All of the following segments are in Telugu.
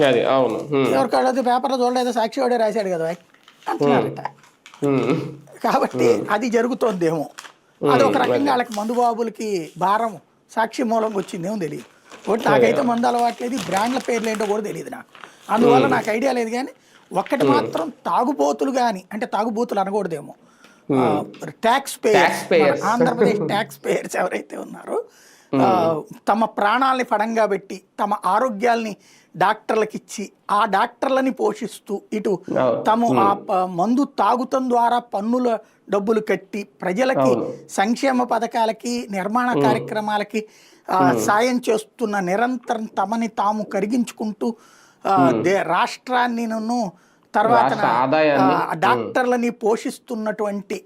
అది అవును. ఎవరికాళ్ళు అయితే పేపర్లో చూడలేదు, సాక్షి వాడే రాశాడు కదా అంటున్నారట. కాబట్టి అది జరుగుతోందేమో. అది ఒక రకంగా అదే వాళ్ళకి మందుబాబులకి భారం సాక్షి మూలంగా వచ్చిందేమో తెలియదు. ఒకటి అదే నాకైతే మందు అలవాట్లేదు, బ్రాండ్ల పేర్లు ఏంటో కూడా తెలియదు నాకు. అందువల్ల నాకు ఐడియా లేదు. కానీ ఒక్కటి మాత్రం తాగుబోతులు కానీ, అంటే తాగుబోతులు అనకూడదేమో, ట్యాక్స్ పేయర్స్, ట్యాక్స్ మన పేయర్స్. ఆంధ్రప్రదేశ్ ట్యాక్స్ పేయర్స్ ఎవరైతే ఉన్నారో తమ ప్రాణాలని పడంగా పెట్టి తమ ఆరోగ్యాల్ని డాక్టర్లకు ఇచ్చి ఆ డాక్టర్లని పోషిస్తూ ఇటు తాము ఆ మందు తాగుతం ద్వారా పన్నుల డబ్బులు కట్టి ప్రజలకి సంక్షేమ పథకాలకి నిర్మాణ కార్యక్రమాలకి సాయం చేస్తున్న, నిరంతరం తమని తాము కరిగించుకుంటూ రాష్ట్రాన్ని తర్వాత డాక్టర్లని పోషిస్తున్నటువంటి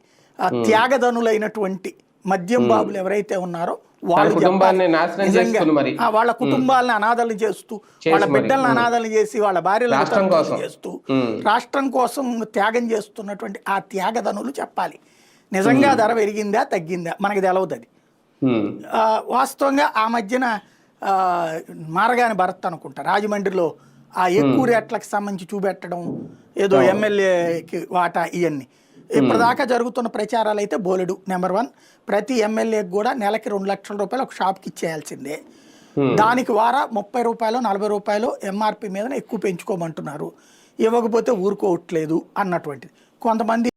త్యాగదనులైనటువంటి మద్యం బాబులు ఎవరైతే ఉన్నారో వాళ్ళు వాళ్ళ కుటుంబాలను అనాథలు చేస్తూ, వాళ్ళ బిడ్డలను అనాథలు చేసి, వాళ్ళ భార్యలను చేస్తూ రాష్ట్రం కోసం త్యాగం చేస్తున్నటువంటి ఆ త్యాగదనులు చెప్పాలి నిజంగా ధర పెరిగిందా తగ్గిందా మనకి తెలవదు. అది వాస్తవంగా ఆ మధ్యన మారగాని భరత్ అనుకుంటా రాజమండ్రిలో ఆ ఎక్కువ రేట్లకు సంబంధించి చూపెట్టడం, ఏదో ఎమ్మెల్యేకి వాటా, ఇవన్నీ ఇప్పటిదాకా జరుగుతున్న ప్రచారాలు అయితే బోలెడు. నెంబర్ 1, ప్రతి ఎమ్మెల్యేకి కూడా నెలకి 2 లక్షల రూపాయలు ఒక షాప్కి ఇచ్చేయాల్సిందే. దానికి వారా 30 రూపాయలు 40 రూపాయలు ఎంఆర్పి మీద ఎక్కువ పెంచుకోమంటున్నారు. ఇవ్వకపోతే ఊరుకోవట్లేదు అన్నటువంటిది. కొంతమంది